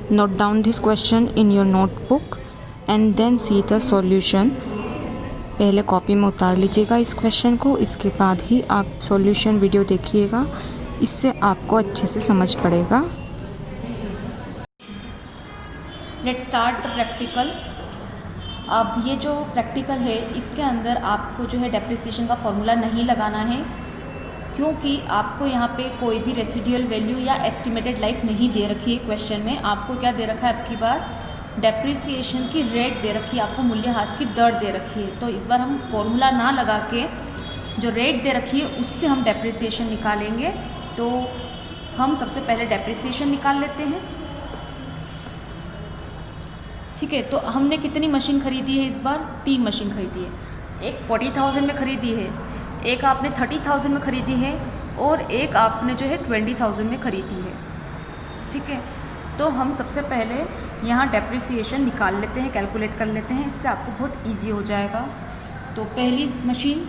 Note down this question in your notebook and then see the solution. पहले copy में उतार लीजिएगा इस क्वेश्चन को, इसके बाद ही आप सॉल्यूशन वीडियो देखिएगा, इससे आपको अच्छे से समझ पड़ेगा। Let's start the practical. अब ये जो प्रैक्टिकल है इसके अंदर आपको जो है डेप्रिसिएशन का फॉर्मूला नहीं लगाना है, क्योंकि आपको यहाँ पे कोई भी रेसिडुअल वैल्यू या एस्टिमेटेड लाइफ नहीं दे रखी है। क्वेश्चन में आपको क्या दे रखा है, अब की बार डेप्रिसिएशन की रेट दे रखी है, आपको मूल्यह्रास की दर दे रखी है। तो इस बार हम फॉर्मूला ना लगा के जो रेट दे रखी है उससे हम डेप्रिसिएशन निकालेंगे। तो हम सबसे पहले डेप्रिसिएशन निकाल लेते हैं। ठीक है, तो हमने कितनी मशीन खरीदी है इस बार? 3 मशीन खरीदी है। एक 40,000 में खरीदी है, एक आपने 30,000 में खरीदी है और एक आपने जो है 20,000 में खरीदी है। ठीक है, तो हम सबसे पहले यहाँ डेप्रिसिएशन निकाल लेते हैं, कैलकुलेट कर लेते हैं, इससे आपको बहुत इजी हो जाएगा। तो पहली मशीन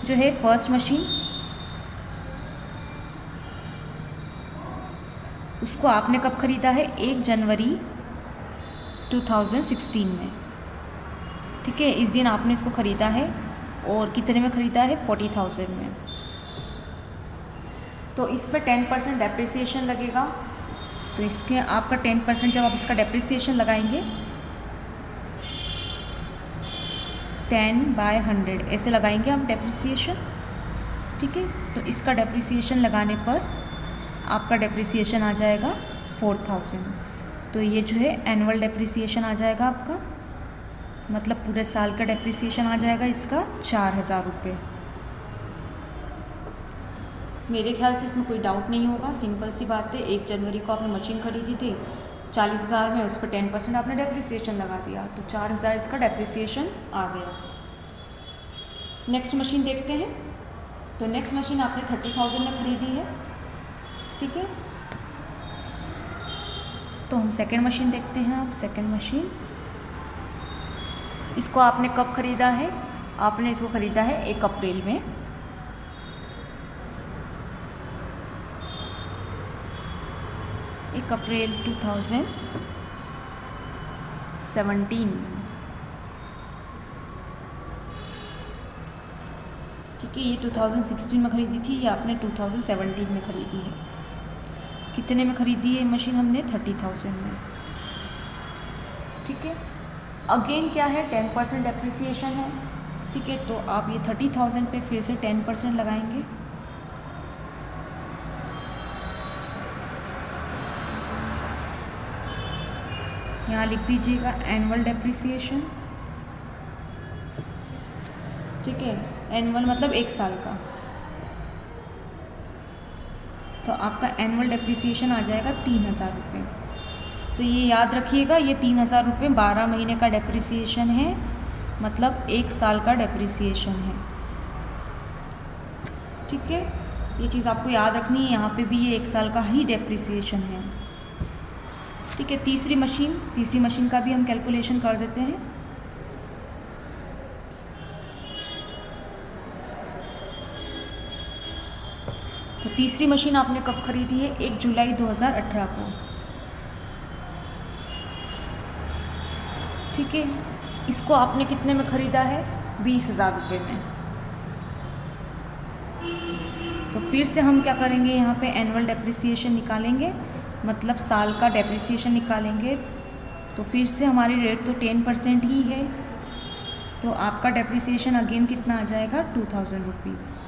जो है फर्स्ट मशीन, उसको आपने कब ख़रीदा है? 1 जनवरी 2016 में। ठीक है, इस दिन आपने इसको ख़रीदा है और कितने में ख़रीदा है? 40,000 में। तो इस पर 10% डेप्रिसिएशन लगेगा। तो इसके आपका 10% जब आप इसका डेप्रिसिएशन लगाएंगे 10/100 ऐसे लगाएंगे आप डेप्रिसिएशन। ठीक है, तो इसका डेप्रिसिएशन लगाने पर आपका डेप्रिसिएशन आ जाएगा 4,000। तो ये जो है एनुअल डेप्रिसिएशन आ जाएगा आपका, मतलब पूरे साल का डेप्रिसिएशन आ जाएगा इसका 4,000 रुपये। मेरे ख्याल से इसमें कोई डाउट नहीं होगा, सिंपल सी बात है। 1 जनवरी को आपने मशीन खरीदी थी 40,000 में, उस पर 10% आपने डेप्रिसिएशन लगा दिया, तो 4,000 इसका डेप्रिसिएशन आ गया। नेक्स्ट मशीन देखते हैं। तो नेक्स्ट मशीन आपने 30,000 में खरीदी है। ठीक है, तो हम सेकेंड मशीन देखते हैं। अब सेकेंड मशीन, इसको आपने कब ख़रीदा है? आपने इसको ख़रीदा है 1 अप्रैल में। 1 अप्रैल 2017। ठीक है, ये 2016 में ख़रीदी थी, ये आपने 2017 में ख़रीदी है। कितने में ख़रीदी है मशीन हमने? 30,000 में। ठीक है, अगेन क्या है? 10% डेप्रिसिएशन है। ठीक है, तो आप ये 30,000 पे फिर से 10% लगाएंगे। यहाँ लिख दीजिएगा एनुअल डेप्रिसिएशन। ठीक है, एनुअल मतलब 1 साल का। तो आपका एनुअल डेप्रिसिएशन आ जाएगा 3,000 रुपये। तो ये याद रखिएगा, ये 3,000 रुपये 12 महीने का डेप्रिसिएशन है, मतलब 1 साल का डेप्रिसिएशन है। ठीक है, ये चीज़ आपको याद रखनी है, यहाँ पे भी ये 1 साल का ही डेप्रिसिएशन है। ठीक है, तीसरी मशीन का भी हम कैलकुलेशन कर देते हैं। तो तीसरी मशीन आपने कब खरीदी है? 1 जुलाई 2018 को। ठीक है, इसको आपने कितने में ख़रीदा है? 20,000 रुपये में। तो फिर से हम क्या करेंगे, यहाँ पे एनुअल डेप्रिसिएशन निकालेंगे, मतलब साल का डेप्रिसिएशन निकालेंगे। तो फिर से हमारी रेट तो 10% ही है, तो आपका डेप्रिसिएशन अगेन कितना आ जाएगा? 2,000 रुपीज़।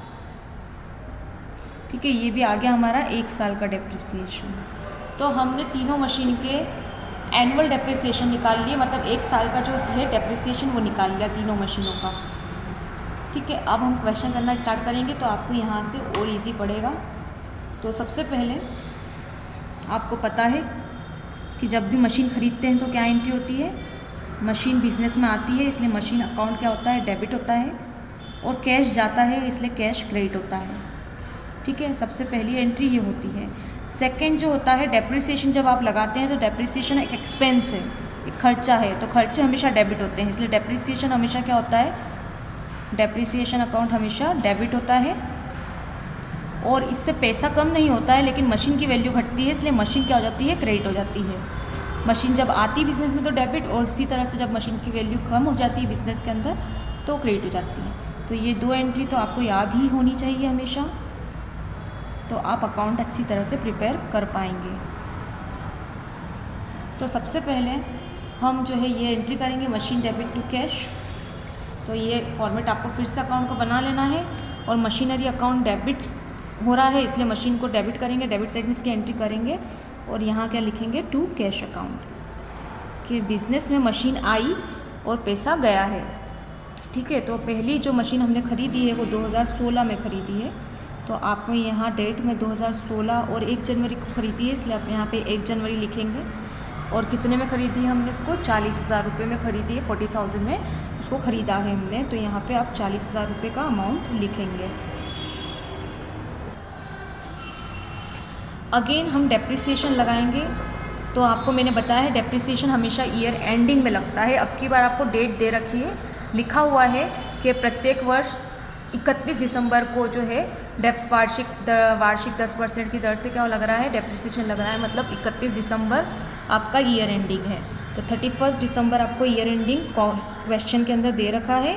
ठीक है, ये भी आ गया हमारा 1 साल का डेप्रिसिएशन। तो हमने तीनों मशीन के एनुअल डेप्रिसिएशन निकाल लिए, मतलब 1 साल का जो है डेप्रिसिएशन वो निकाल लिया तीनों मशीनों का। ठीक है, अब हम क्वेश्चन करना स्टार्ट करेंगे, तो आपको यहाँ से और इजी पड़ेगा। तो सबसे पहले आपको पता है कि जब भी मशीन ख़रीदते हैं तो क्या एंट्री होती है? मशीन बिजनेस में आती है, इसलिए मशीन अकाउंट क्या होता है? डेबिट होता है, और कैश जाता है, इसलिए कैश क्रेडिट होता है। ठीक है, सबसे पहली एंट्री ये होती है। सेकंड जो होता है डेप्रिसिएशन, जब आप लगाते हैं तो डेप्रिसिएशन एक एक्सपेंस है, एक खर्चा है, तो खर्चे हमेशा डेबिट होते हैं, इसलिए डेप्रिसिएशन हमेशा क्या होता है? डेप्रिसिएशन अकाउंट हमेशा डेबिट होता है। और इससे पैसा कम नहीं होता है, लेकिन मशीन की वैल्यू घटती है, इसलिए मशीन क्या हो जाती है? क्रेडिट हो जाती है। मशीन जब आती बिज़नेस में तो डेबिट, और उसी तरह से जब मशीन की वैल्यू कम हो जाती है बिज़नेस के अंदर तो क्रेडिट हो जाती है। तो ये 2 एंट्री तो आपको याद ही होनी चाहिए हमेशा, तो आप अकाउंट अच्छी तरह से प्रिपेयर कर पाएंगे। तो सबसे पहले हम जो है ये एंट्री करेंगे मशीन डेबिट टू कैश। तो ये फॉर्मेट आपको फिर से अकाउंट को बना लेना है, और मशीनरी अकाउंट डेबिट हो रहा है इसलिए मशीन को डेबिट करेंगे, डेबिट साइड में इसकी एंट्री करेंगे, और यहाँ क्या लिखेंगे, टू कैश अकाउंट कि बिज़नेस में मशीन आई और पैसा गया है। ठीक है, तो पहली जो मशीन हमने ख़रीदी है वो 2016 में ख़रीदी है, तो आपको यहाँ डेट में 2016 और 1 जनवरी को ख़रीदी है, इसलिए आप यहाँ पे 1 जनवरी लिखेंगे। और कितने में ख़रीदी है हमने इसको, 40,000 रुपये में ख़रीदी है, 40,000 में उसको ख़रीदा है हमने, तो यहाँ पे आप 40,000 रुपये का अमाउंट लिखेंगे। अगेन हम डेप्रिसिएशन लगाएंगे, तो आपको मैंने बताया है डेप्रिसिएशन हमेशा ईयर एंडिंग में लगता है। अब की बार आपको डेट दे रखी है, लिखा हुआ है कि प्रत्येक वर्ष 31 दिसंबर को जो है वार्षिक 10% की दर से क्या लग रहा है, डेप्रिसिएशन लग रहा है, मतलब 31 दिसंबर आपका ईयर एंडिंग है। तो 31 दिसंबर आपको ईयर एंडिंग क्वेश्चन के अंदर दे रखा है,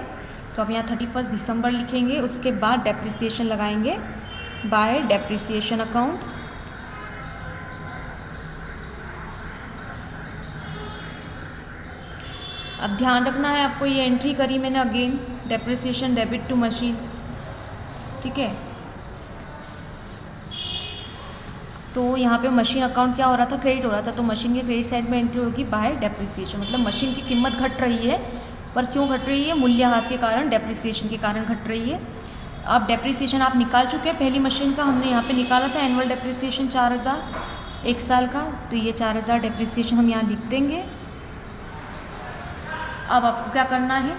तो आप यहाँ 31 दिसंबर लिखेंगे, उसके बाद डेप्रिसिएशन लगाएंगे बाय डेप्रिसिएशन अकाउंट। अब ध्यान रखना है आपको, ये एंट्री करी मैंने again depreciation debit to machine. ठीक है, तो यहाँ पे मशीन अकाउंट क्या हो रहा था, क्रेडिट हो रहा था, तो मशीन के क्रेडिट साइड में एंट्री होगी बाय डेप्रिसिएशन, मतलब मशीन की कीमत घट रही है, पर क्यों घट रही है, मूल्यह्रास के कारण, डेप्रिसिएशन के कारण घट रही है। अब डेप्रिसिएशन आप निकाल चुके हैं, पहली मशीन का हमने यहाँ पे निकाला था एनुअल डेप्रिसिएशन 4,000 1 साल का, तो ये 4,000 डेप्रिसिएशन हम यहाँ लिख देंगे। अब आपको क्या करना है,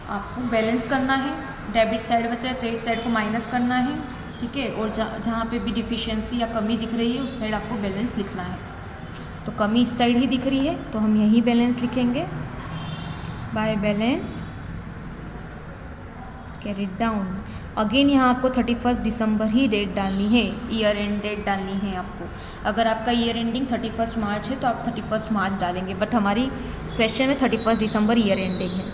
आपको बैलेंस करना है, डेबिट साइड में से क्रेडिट साइड को माइनस करना है। ठीक है, और जहाँ पे भी डिफिशिएंसी या कमी दिख रही है उस साइड आपको बैलेंस लिखना है। तो कमी इस साइड ही दिख रही है तो हम यही बैलेंस लिखेंगे bye balance carried down. Again यहाँ आपको 31 दिसंबर ही डेट डालनी है, ईयर एंड डेट डालनी है आपको। अगर आपका ईयर एंडिंग 31 मार्च है तो आप 31 मार्च डालेंगे, बट हमारी क्वेश्चन में 31 दिसंबर ईयर एंडिंग है।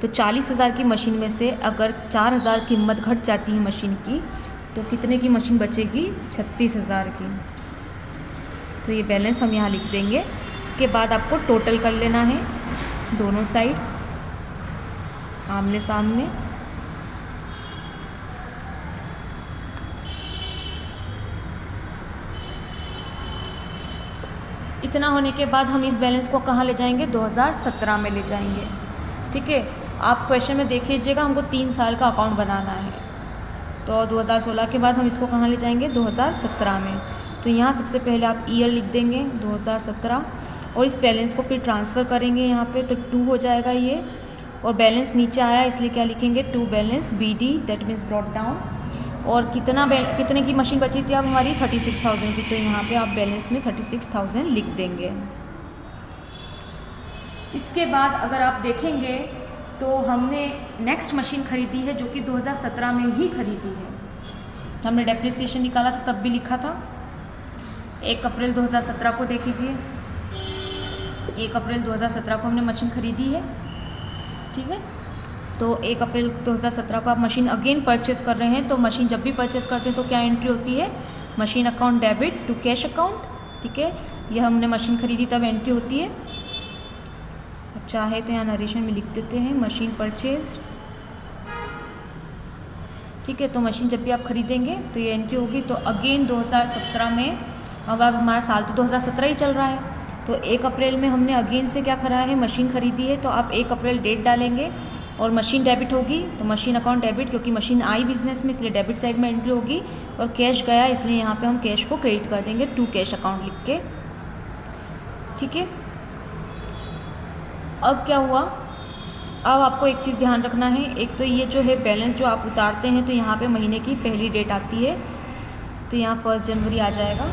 तो 40,000 की मशीन में से अगर 4,000 कीमत घट जाती है मशीन की, तो कितने की मशीन बचेगी, 36,000 की। तो ये बैलेंस हम यहाँ लिख देंगे। इसके बाद आपको टोटल कर लेना है दोनों साइड आमने सामने। इतना होने के बाद हम इस बैलेंस को कहाँ ले जाएंगे, 2017 में ले जाएंगे। ठीक है, आप क्वेश्चन में देख लीजिएगा, हमको 3 साल का अकाउंट बनाना है, तो 2016 के बाद हम इसको कहाँ ले जाएंगे, 2017 में। तो यहाँ सबसे पहले आप ईयर लिख देंगे 2017, और इस बैलेंस को फिर ट्रांसफ़र करेंगे यहाँ पे, तो 2 हो जाएगा ये, और बैलेंस नीचे आया इसलिए क्या लिखेंगे, to balance BD, that means brought down. और कितने की मशीन बची थी अब हमारी, 36,000 की, तो यहाँ पे आप बैलेंस में 36,000 लिख देंगे। इसके बाद अगर आप देखेंगे तो हमने नेक्स्ट मशीन ख़रीदी है जो कि 2017 में ही ख़रीदी है। हमने डेप्रिसिएशन निकाला था तब भी लिखा था 1 अप्रैल 2017 को, देख लीजिए 1 अप्रैल 2017 को हमने मशीन ख़रीदी है। ठीक है, तो 1 अप्रैल 2017 को आप मशीन अगेन परचेस कर रहे हैं, तो मशीन जब भी परचेस करते हैं तो क्या एंट्री होती है, machine account debit to cash account. ठीक है, ये हमने मशीन ख़रीदी तब एंट्री होती है। अब चाहे तो यहाँ नरेशन में लिख देते हैं मशीन परचेज। ठीक है, तो मशीन जब भी आप ख़रीदेंगे तो ये एंट्री होगी। तो अगेन 2017 में, अब हमारा साल तो 2017 ही चल रहा है, तो 1 अप्रैल में हमने अगेन से क्या करा है, मशीन ख़रीदी है, तो आप 1 अप्रैल डेट डालेंगे और मशीन डेबिट होगी, तो मशीन अकाउंट डेबिट, क्योंकि मशीन आई बिजनेस में इसलिए डेबिट साइड में एंट्री होगी, और कैश गया इसलिए यहाँ पे हम कैश को क्रेडिट कर देंगे टू कैश अकाउंट लिख के। ठीक है, अब क्या हुआ, अब आपको एक चीज़ ध्यान रखना है, एक तो ये जो है बैलेंस जो आप उतारते हैं तो यहाँ पे महीने की पहली डेट आती है, तो यहाँ 1 जनवरी आ जाएगा,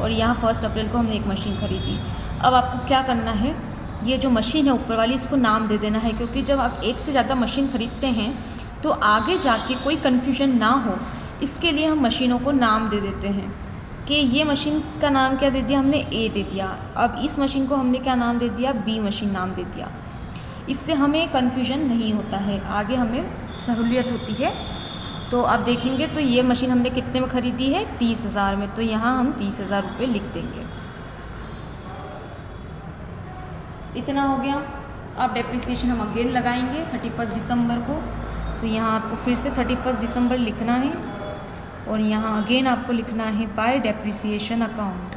और यहाँ 1 अप्रैल को हमने एक मशीन ख़रीदी। अब आपको क्या करना है, ये जो मशीन है ऊपर वाली इसको नाम दे देना है, क्योंकि जब आप एक से ज़्यादा मशीन ख़रीदते हैं तो आगे जाके कोई कन्फ्यूजन ना हो इसके लिए हम मशीनों को नाम दे देते हैं। कि ये मशीन का नाम क्या दे दिया हमने, ए दे दिया। अब इस मशीन को हमने क्या नाम दे दिया, बी मशीन नाम दे दिया। इससे हमें कन्फ्यूजन नहीं होता है, आगे हमें सहूलियत होती है। तो आप देखेंगे तो ये मशीन हमने कितने में ख़रीदी है, 30,000 में, तो यहाँ हम 30,000 रुपये लिख देंगे। इतना हो गया। अब डेप्रिसिएशन हम अगेन लगाएंगे 31 दिसंबर को। तो यहाँ आपको फिर से 31 दिसंबर लिखना है और यहाँ अगेन आपको लिखना है बाय डेप्रिसिएशन अकाउंट।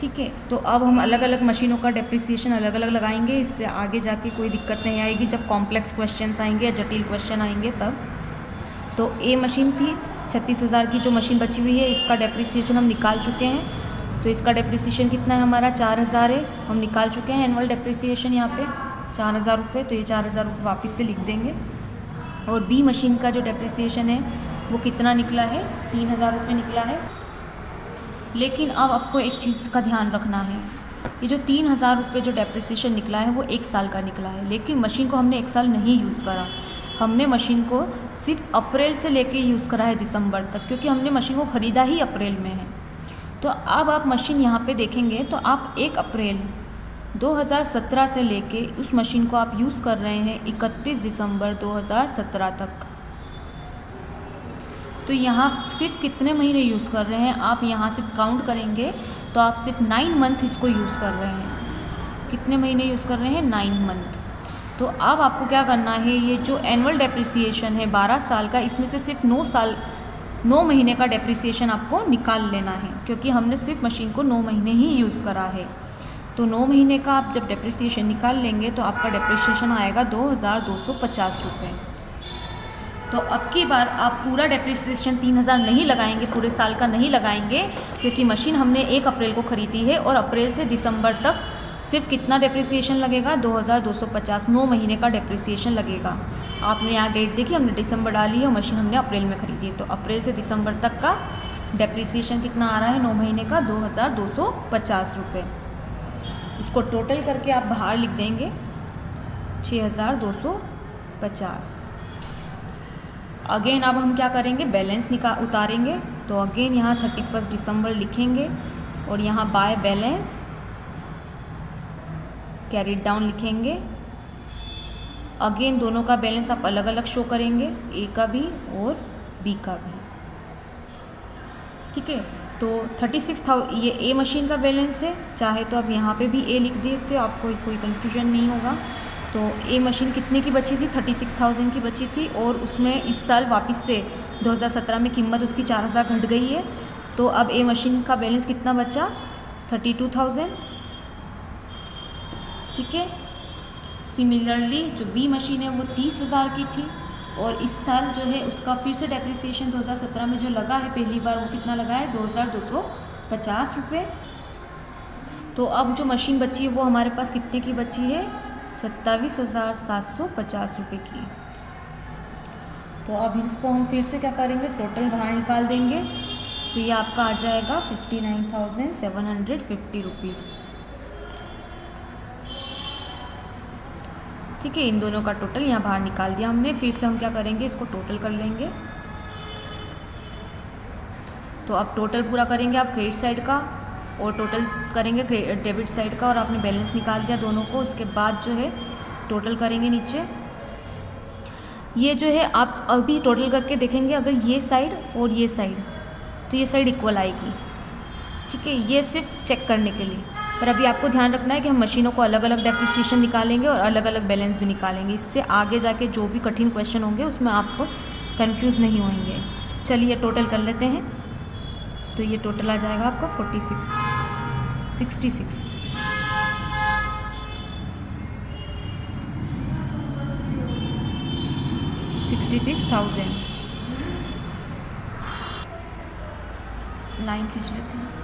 ठीक है, तो अब हम अलग अलग मशीनों का डेप्रिसिएशन अलग अलग लगाएंगे, इससे आगे जाके कोई दिक्कत नहीं आएगी जब कॉम्प्लेक्स क्वेश्चंस आएंगे या जटिल क्वेश्चन आएंगे तब। तो ए मशीन थी 36,000 की, जो मशीन बची हुई है इसका डेप्रिसिएशन हम निकाल चुके हैं। तो इसका डेप्रिसिएशन कितना है हमारा, 4,000 है, हम निकाल चुके हैं एनुअल डेप्रिसिएशन यहाँ पे 4,000 रुपये। तो ये 4,000 रुपये वापस से लिख देंगे। और बी मशीन का जो डेप्रिसिएशन है वो कितना निकला है, 3,000 रुपये निकला है। लेकिन अब आपको एक चीज़ का ध्यान रखना है, ये जो 3,000 रुपये जो डेप्रिसिएशन निकला है वो 1 साल का निकला है, लेकिन मशीन को हमने 1 साल नहीं यूज़ करा। हमने मशीन को सिर्फ अप्रैल से लेके यूज़ करा है दिसंबर तक, क्योंकि हमने मशीन को ख़रीदा ही अप्रैल में है। तो अब आप मशीन यहाँ पे देखेंगे तो आप 1 अप्रैल 2017 से लेके उस मशीन को आप यूज़ कर रहे हैं 31 दिसंबर 2017 तक। तो यहाँ सिर्फ कितने महीने यूज़ कर रहे हैं, आप यहाँ से काउंट करेंगे तो आप सिर्फ 9 मंथ इसको यूज़ कर रहे हैं। कितने महीने यूज़ कर रहे हैं, 9 मंथ। तो अब आपको क्या करना है, ये जो एनुअल डेप्रिसिएशन है 12 साल का, इसमें से सिर्फ 9 महीने का डेप्रिसिएशन आपको निकाल लेना है, क्योंकि हमने सिर्फ मशीन को 9 महीने ही यूज़ करा है। तो 9 महीने का आप जब डेप्रिसिएशन निकाल लेंगे तो आपका डेप्रिसिएशन आएगा 2,250 रुपये। तो अब की बार आप पूरा डेप्रिसिएशन 3,000 नहीं लगाएंगे, पूरे साल का नहीं लगाएंगे, क्योंकि मशीन हमने 1 अप्रैल को ख़रीदी है और अप्रैल से दिसंबर तक सिर्फ कितना डेप्रिसिएशन लगेगा, 2,250, 9 महीने का डेप्रिसिएशन लगेगा। आपने यहाँ डेट देखी, हमने दिसंबर डाली है, मशीन हमने अप्रैल में ख़रीदी है। तो अप्रैल से दिसंबर तक का डेप्रिसिएशन कितना आ रहा है, 9 महीने का 2,250 रुपये। इसको टोटल करके आप बाहर लिख देंगे 6,250। अगेन अब हम क्या करेंगे, बैलेंस उतारेंगे। तो अगेन यहाँ 31 दिसंबर लिखेंगे और यहाँ बाय बैलेंस कैरीड डाउन लिखेंगे। अगेन दोनों का बैलेंस आप अलग अलग शो करेंगे, ए का भी और बी का भी। ठीक है, तो 36,000 ये ए मशीन का बैलेंस है, चाहे तो आप यहाँ पे भी ए लिख देते हो, आपको कोई कन्फ्यूजन नहीं होगा। तो ए मशीन कितने की बची थी, 36,000 की बची थी, और उसमें इस साल वापस से 2017 में कीमत उसकी 4,000 घट गई है। तो अब ए मशीन का बैलेंस कितना बचा, 32,000। ठीक है, सिमिलरली जो बी मशीन है वो 30,000 की थी, और इस साल जो है उसका फिर से डेप्रिसिएशन 2017 में जो लगा है पहली बार, वो कितना लगा है, 2,250 रुपये। तो अब जो मशीन बची है वो हमारे पास कितने की बची है, 27,750 रुपये की। तो अब इसको हम फिर से क्या करेंगे, टोटल बाहर निकाल देंगे। तो ये आपका आ जाएगा 59,750 रुपीज़। ठीक है, इन दोनों का टोटल यहाँ बाहर निकाल दिया हमने। फिर से हम क्या करेंगे, इसको टोटल कर लेंगे। तो अब टोटल पूरा करेंगे आप क्रेडिट साइड का, और टोटल करेंगे डेबिट साइड का, और आपने बैलेंस निकाल दिया दोनों को। उसके बाद जो है टोटल करेंगे नीचे। ये जो है आप अभी टोटल करके देखेंगे, अगर ये साइड और ये साइड, तो ये साइड इक्वल आएगी। ठीक है, ये सिर्फ चेक करने के लिए, पर अभी आपको ध्यान रखना है कि हम मशीनों को अलग अलग डेप्रिसिएशन निकालेंगे और अलग अलग बैलेंस भी निकालेंगे। इससे आगे जाके जो भी कठिन क्वेश्चन होंगे उसमें आप कंफ्यूज नहीं होंगे। चलिए टोटल कर लेते हैं। तो ये टोटल आ जाएगा आपका 66 66,000। लाइन खींच लेते हैं।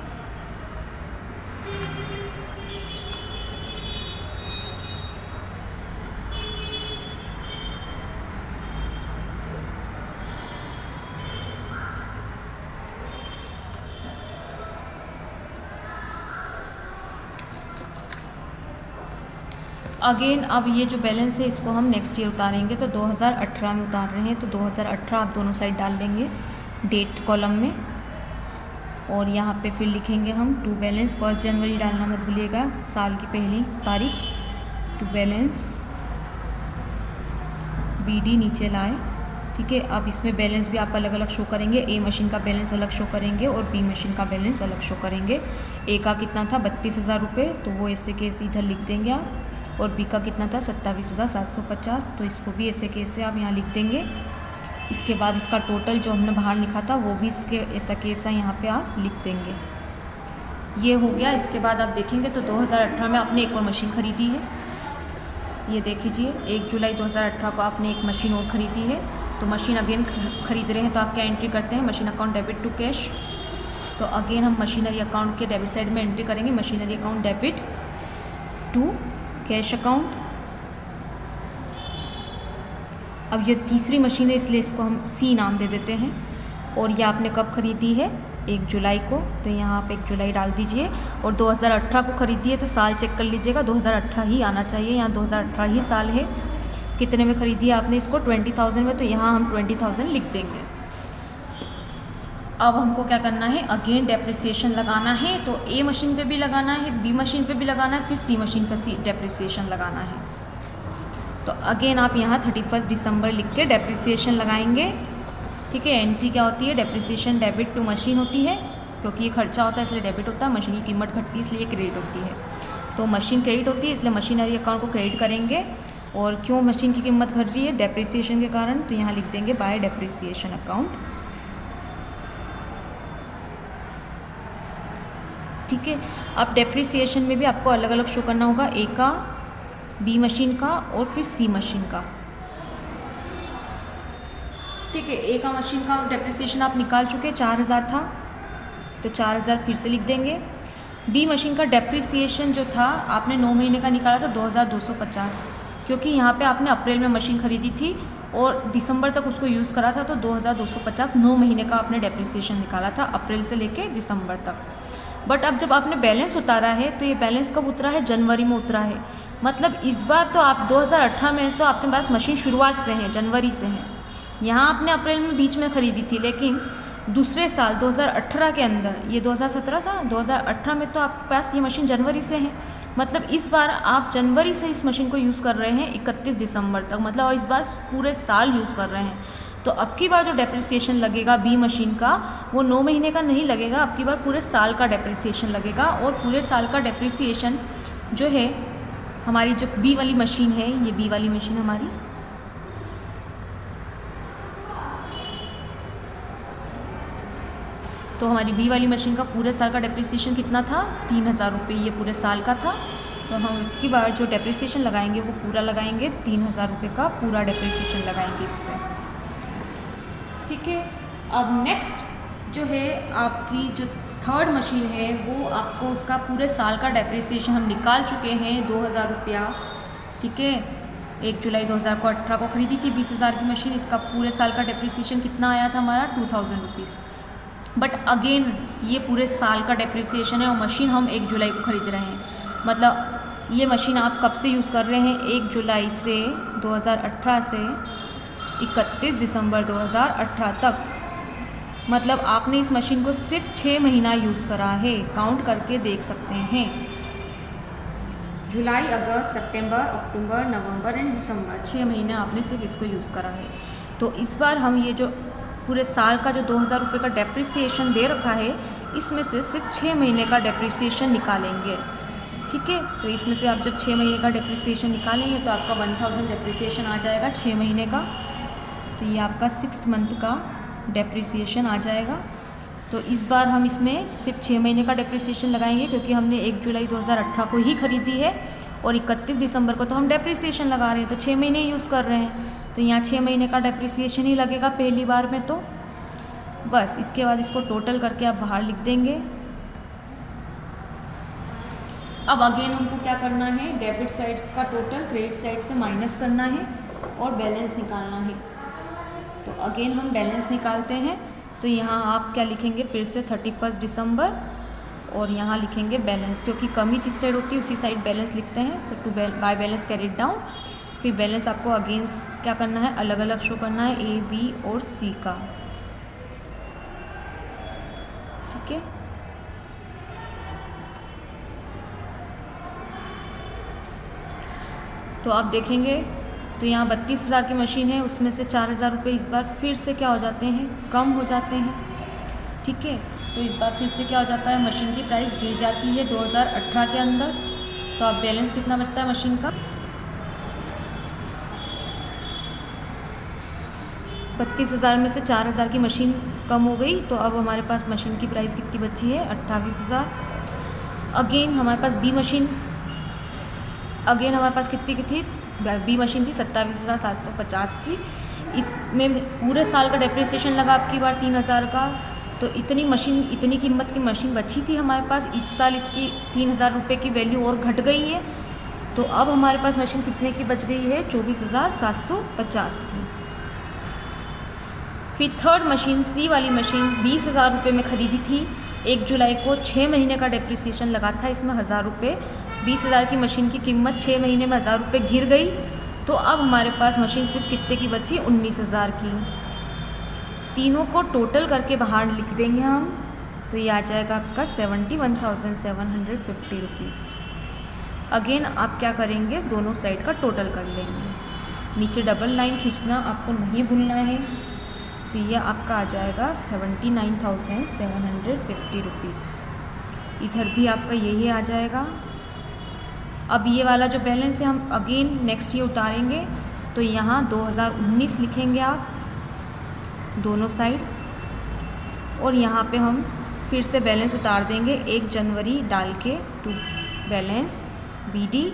अगेन अब ये जो बैलेंस है इसको हम नेक्स्ट ईयर उतारेंगे, तो 2018 में उतार रहे हैं, तो 2018 आप दोनों साइड डाल देंगे डेट कॉलम में, और यहाँ पे फिर लिखेंगे हम टू बैलेंस, 1 जनवरी डालना मत भूलिएगा, साल की पहली तारीख, टू बैलेंस BD नीचे लाए। ठीक है, अब इसमें बैलेंस भी आप अलग अलग शो करेंगे, A मशीन का बैलेंस अलग शो करेंगे और B मशीन का बैलेंस अलग शो करेंगे। A का कितना था 32,000 रुपये, तो वो ऐसे के ऐसे इधर लिख देंगे आप, और B का कितना था 27,750, तो इसको भी ऐसे के ऐसे आप यहाँ लिख देंगे। इसके बाद इसका टोटल जो हमने बाहर लिखा था वो भी इसके ऐसा के ऐसा यहाँ पे आप लिख देंगे। ये हो गया। इसके बाद आप देखेंगे तो 2018 में आपने एक और मशीन ख़रीदी है, ये देख लीजिए 1 जुलाई 2018 को आपने एक मशीन और ख़रीदी है। तो मशीन अगेन ख़रीद रहे हैं तो आप क्या एंट्री करते हैं, machine account debit to cash. तो अगेन हम मशीनरी अकाउंट के डेबिट साइड में एंट्री करेंगे, machinery account debit to cash account. अब ये तीसरी मशीन है इसलिए इसको हम C नाम दे देते हैं। और ये आपने कब ख़रीदी है 1 जुलाई को, तो यहाँ आप 1 जुलाई डाल दीजिए। और 2018 को ख़रीदी है तो साल चेक कर लीजिएगा, 2018 ही आना चाहिए, यहाँ 2018 ही साल है। कितने में ख़रीदी है आपने इसको 20,000 में, तो यहाँ हम 20,000 लिख देंगे। अब हमको क्या करना है, अगेन डेप्रिसिएशन लगाना है, तो A मशीन पे भी लगाना है, B मशीन पे भी लगाना है, फिर C मशीन पर डेप्रिसिएशन लगाना है। तो अगेन आप यहाँ 31 दिसंबर लिख के डेप्रिसिएशन लगाएंगे। ठीक है, एंट्री क्या होती है, डेप्रिसिएशन डेबिट टू मशीन होती है, क्योंकि ये खर्चा होता है इसलिए डेबिट होता है, मशीन की कीमत घटती है इसलिए क्रेडिट होती है। तो मशीन क्रेडिट होती है इसलिए मशीनरी अकाउंट को क्रेडिट करेंगे। और क्यों मशीन की कीमत घट रही है, डेप्रिसिएशन के कारण, तो यहाँ लिख देंगे बाय डेप्रिसिएशन अकाउंट। ठीक है, अब डेप्रिसिएशन में भी आपको अलग अलग शो करना होगा, A का, B मशीन का और फिर C मशीन का। ठीक है, A का मशीन का डेप्रिसिएशन आप निकाल चुके, 4,000 था, तो 4,000 फिर से लिख देंगे। B मशीन का डेप्रिसिएशन जो था आपने 9 महीने का निकाला था 2,250, क्योंकि यहाँ पे आपने अप्रैल में मशीन ख़रीदी थी और दिसंबर तक उसको यूज़ करा था, तो 2,250 9 महीने का आपने डेप्रिसिएशन निकाला था, अप्रैल से लेके दिसंबर तक। बट अब जब आपने बैलेंस उतारा है तो ये बैलेंस कब उतरा है, जनवरी में उतरा है। मतलब इस बार तो आप 2018 में तो आपके पास मशीन शुरुआत से है, जनवरी से है। यहाँ आपने अप्रैल में बीच में ख़रीदी थी, लेकिन दूसरे साल 2018 के अंदर, ये 2017 था, 2018 में तो आपके पास ये मशीन जनवरी से है। मतलब इस बार आप जनवरी से इस मशीन को यूज़ कर रहे हैं 31 दिसंबर तक, मतलब इस बार पूरे साल यूज़ कर रहे हैं। तो अब की बार जो डेप्रिसिएशन लगेगा B मशीन का, वो 9 महीने का नहीं लगेगा, अब की बार पूरे साल का डेप्रिसिएशन लगेगा। और पूरे साल का डेप्रिसिएशन जो है, हमारी जो B वाली मशीन है, ये B वाली मशीन हमारी, तो हमारी B वाली मशीन का पूरे साल का डेप्रिसिएशन कितना था, 3,000 रुपये, ये पूरे साल का था। तो हम की बार जो डेप्रिसिएशन लगाएंगे वो पूरा लगाएंगे, 3,000 रुपये का पूरा डेप्रिसिएशन लगाएंगे इस पर। ठीक है, अब नेक्स्ट जो है आपकी जो थर्ड मशीन है, वो आपको उसका पूरे साल का डेप्रिसिएशन हम निकाल चुके हैं, 2,000 रुपया। ठीक है, 1 जुलाई 2018 को ख़रीदी थी 20,000 की मशीन, इसका पूरे साल का डेप्रिसिएशन कितना आया था हमारा, 2,000 रुपीज़। बट अगेन ये पूरे साल का डेप्रिसिएशन है और मशीन हम 1 जुलाई को ख़रीद रहे हैं। मतलब ये मशीन आप कब से यूज़ कर रहे हैं, 1 जुलाई से 2018 से 31 दिसंबर 2018 तक। मतलब आपने इस मशीन को सिर्फ 6 महीना यूज़ करा है, काउंट करके देख सकते हैं। जुलाई, अगस्त, सितंबर, अक्टूबर, नवंबर एंड दिसंबर, 6 महीने आपने सिर्फ इसको यूज़ करा है। तो इस बार हम ये जो पूरे साल का जो 2,000 रुपये का डेप्रिसिएशन दे रखा है, इसमें से सिर्फ 6 महीने का डेप्रिसिएशन निकालेंगे। ठीक है, तो इसमें से आप जब 6 महीने का डेप्रिसिएशन निकालेंगे तो आपका 1,000 डेप्रिसिएशन आ जाएगा 6 महीने का। तो ये आपका 6th मंथ का डेप्रिसिएशन आ जाएगा। तो इस बार हम इसमें सिर्फ 6 महीने का डेप्रिसिएशन लगाएंगे, क्योंकि हमने 1 जुलाई 2018 को ही ख़रीदी है और 31 दिसंबर को तो हम डेप्रिसिएशन लगा रहे हैं, तो 6 महीने यूज़ कर रहे हैं, तो यहाँ 6 महीने का डेप्रिसिएशन ही लगेगा पहली बार में। तो बस इसके बाद इसको टोटल करके आप बाहर लिख देंगे। अब अगेन हमको क्या करना है, डेबिट साइड का टोटल क्रेडिट साइड से माइनस करना है और बैलेंस निकालना है। तो अगेन हम बैलेंस निकालते हैं, तो यहाँ आप क्या लिखेंगे, फिर से 31 दिसंबर और यहाँ लिखेंगे बैलेंस, क्योंकि कमी जिस साइड होती है उसी साइड बैलेंस लिखते हैं, तो to by balance carried down. फिर बैलेंस आपको अगेंस्ट क्या करना है, अलग अलग शो करना है ए, बी और सी का, ठीक है। तो आप देखेंगे तो यहाँ 32,000 की मशीन है, उसमें से 4,000 रुपये इस बार फिर से क्या हो जाते हैं, कम हो जाते हैं, ठीक है। तो इस बार फिर से क्या हो जाता है, मशीन की प्राइस गिर जाती है 2018 के अंदर। तो अब बैलेंस कितना बचता है मशीन का, 32,000 में से 4,000 की मशीन कम हो गई, तो अब हमारे पास मशीन की प्राइस कितनी बची है, 28,000। अगेन हमारे पास बी मशीन, अगेन हमारे पास कितनी की थी, बी मशीन थी 27,750 की। इसमें पूरे साल का डेप्रिसिएशन लगा आपकी बार 3,000 का, तो इतनी मशीन, इतनी कीमत की मशीन बची थी हमारे पास। इस साल इसकी 3,000 रुपये की वैल्यू और घट गई है, तो अब हमारे पास मशीन कितने की बच गई है, 24,750 की। फिर थर्ड मशीन, सी वाली मशीन 20,000 रुपये में ख़रीदी थी 1 जुलाई को, 6 महीने का डेप्रिसिएशन लगा था इसमें 1,000 रुपये। 20,000 की मशीन की कीमत 6 महीने में 1,000 रुपये गिर गई, तो अब हमारे पास मशीन सिर्फ कितने की बची, 19,000 की। तीनों को टोटल करके बाहर लिख देंगे हम, तो ये आ जाएगा आपका 71,750 रुपीज़। अगेन आप क्या करेंगे, दोनों साइड का टोटल कर लेंगे, नीचे डबल लाइन खींचना आपको नहीं भूलना है। तो ये आपका आ जाएगा 79,750 रुपीज़। इधर भी आपका यही आ जाएगा। अब ये वाला जो बैलेंस है हम अगेन नेक्स्ट ईयर उतारेंगे, तो यहाँ 2019 लिखेंगे आप दोनों साइड, और यहाँ पे हम फिर से बैलेंस उतार देंगे 1 जनवरी डाल के, टू बैलेंस BD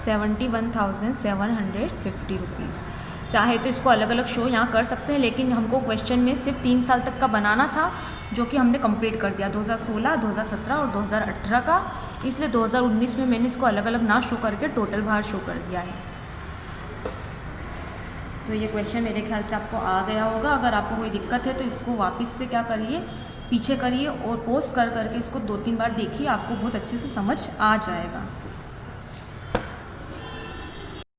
71,750 रुपीज़। चाहे तो इसको अलग अलग शो यहाँ कर सकते हैं, लेकिन हमको क्वेश्चन में सिर्फ 3 साल तक का बनाना था, जो कि हमने कंप्लीट कर दिया 2016, 2017 और 2018 का, इसलिए 2019 में मैंने इसको अलग अलग ना शो करके टोटल बाहर शो कर दिया है। तो ये क्वेश्चन मेरे ख्याल से आपको आ गया होगा। अगर आपको कोई दिक्कत है तो इसको वापस से क्या करिए, पीछे करिए और पॉज कर करके इसको 2-3 बार देखिए, आपको बहुत अच्छे से समझ आ जाएगा।